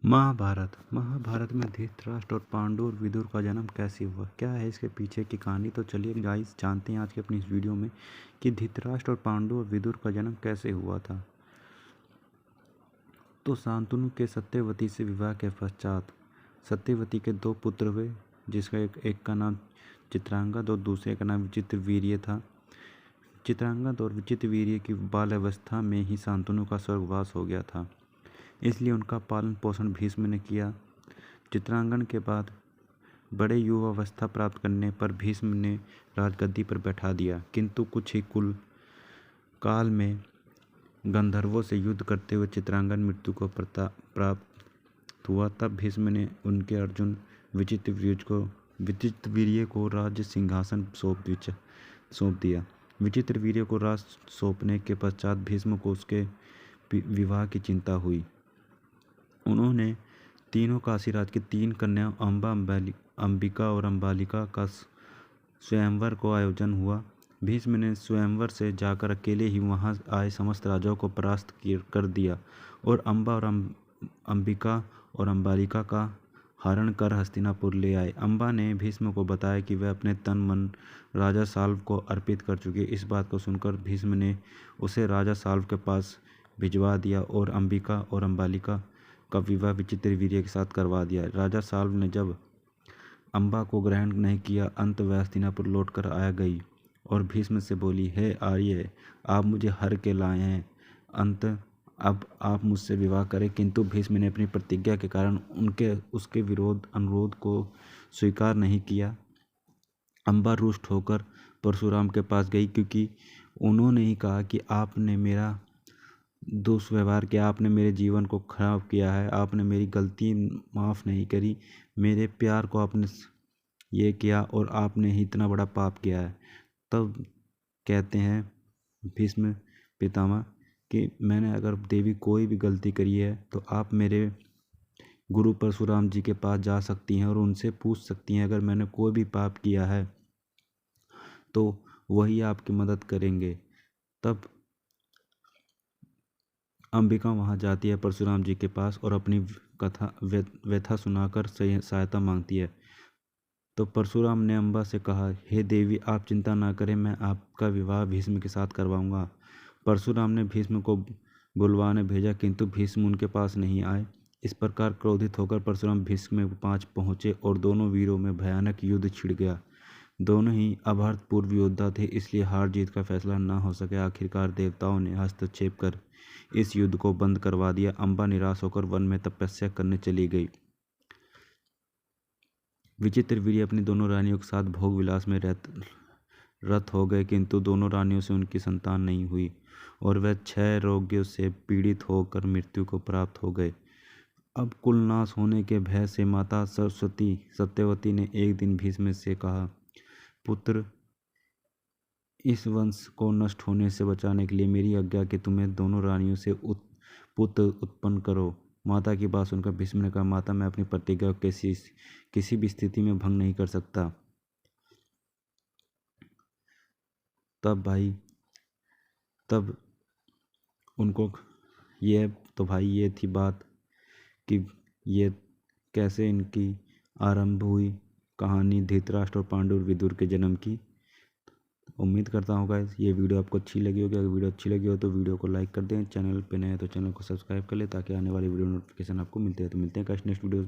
महाभारत में धृतराष्ट्र और पांडु और विदुर का जन्म कैसे हुआ, क्या है इसके पीछे की कहानी। तो चलिए गाइस जानते हैं आज के अपनी इस वीडियो में कि धृतराष्ट्र और पांडु और विदुर का जन्म कैसे हुआ था। तो शांतनु के सत्यवती से विवाह के पश्चात सत्यवती के दो पुत्र हुए, जिसका एक का नाम चित्रांगद और दूसरे का नाम विचित्रवीर्य था। चित्रांगद और विचित्रवीर्य की बाल्यावस्था में ही शांतनु का स्वर्गवास हो गया था, इसलिए उनका पालन पोषण भीष्म ने किया। चित्रांगन के बाद बड़े युवावस्था प्राप्त करने पर भीष्म ने राजगद्दी पर बैठा दिया, किंतु कुछ ही कुल काल में गंधर्वों से युद्ध करते हुए चित्रांगन मृत्यु को प्राप्त हुआ। तब भीष्म ने उनके अर्जुन विचित्रवीर्य को राज्य सिंहासन सौंप दिया। विचित्रवीर्य को राज सौंपने के पश्चात भीष्म को उसके विवाह की चिंता हुई। उन्होंने तीनों काशीराज की 3 कन्याओं अंबिका और अंबालिका का स्वयंवर को आयोजन हुआ। भीष्म ने स्वयंवर से जाकर अकेले ही वहां आए समस्त राजाओं को परास्त कर दिया और अंबा और अंबिका और अंबालिका का हरण कर हस्तिनापुर ले आए। अंबा ने भीष्म को बताया कि वह अपने तन मन राजा साल्व को अर्पित कर चुके। इस बात को सुनकर भीष्म ने उसे राजा साल्व के पास भिजवा दिया और अंबिका और अंबालिका का विवाह विचित्रवीर्य के साथ करवा दिया। राजा साल्व ने जब अंबा को ग्रहण नहीं किया, अंत वह हस्तिनापुर लौट कर आया गई और भीष्म से बोली, हे आर्य, आप मुझे हर के लाए हैं, अंत अब आप मुझसे विवाह करें। किंतु भीष्म ने अपनी प्रतिज्ञा के कारण उसके अनुरोध को स्वीकार नहीं किया। अंबा रुष्ट होकर परशुराम के पास गई, क्योंकि उन्होंने ही कहा कि आपने मेरा दुष्व्यवहार किया, आपने मेरे जीवन को खराब किया है, आपने मेरी गलती माफ़ नहीं करी, मेरे प्यार को आपने ये किया और आपने ही इतना बड़ा पाप किया है। तब कहते हैं भीष्म पितामह कि मैंने अगर देवी कोई भी गलती करी है तो आप मेरे गुरु परशुराम जी के पास जा सकती हैं और उनसे पूछ सकती हैं। अगर मैंने कोई भी पाप किया है तो वही आपकी मदद करेंगे। तब अंबिका वहां जाती है परशुराम जी के पास और अपनी व्यथा सुनाकर सहायता मांगती है। तो परशुराम ने अंबा से कहा, हे देवी, आप चिंता ना करें, मैं आपका विवाह भीष्म के साथ करवाऊंगा। परशुराम ने भीष्म को बुलवाने भेजा, किंतु भीष्म उनके पास नहीं आए। इस प्रकार क्रोधित होकर परशुराम भीष्म के पास पहुंचे और दोनों वीरों में भयानक युद्ध छिड़ गया। दोनों ही अभूतपूर्व योद्धा थे, इसलिए हार जीत का फैसला न हो सके। आखिरकार देवताओं ने हस्तक्षेप कर इस युद्ध को बंद करवा दिया। अंबा निराश होकर वन में तपस्या करने चली गई। विचित्रवीर्य अपनी दोनों रानियों के साथ भोग विलास में रत हो गए, किंतु दोनों रानियों से उनकी संतान नहीं हुई और वह 6 रोगों से पीड़ित होकर मृत्यु को प्राप्त हो गए। अब कुलनाश होने के भय से माता सत्यवती ने एक दिन भीष्म से कहा, पुत्र, इस वंश को नष्ट होने से बचाने के लिए मेरी आज्ञा कि तुम्हें दोनों रानियों से पुत्र उत्पन्न करो। माता की बात सुनकर भीष्म ने कहा, माता, मैं अपनी प्रतिज्ञा को किसी भी स्थिति में भंग नहीं कर सकता। तब उनको ये थी बात कि ये कैसे इनकी आरंभ हुई कहानी धृतराष्ट्र और पांडु और विदुर के जन्म की। उम्मीद करता हूँ गाइस ये वीडियो आपको अच्छी लगी होगी। अगर वीडियो अच्छी लगी हो तो वीडियो को लाइक कर दें, चैनल पे नए हैं तो चैनल को सब्सक्राइब कर लें ताकि आने वाली वीडियो नोटिफिकेशन आपको मिलते हैं। तो मिलते हैं गाइस नेक्स्ट वीडियो।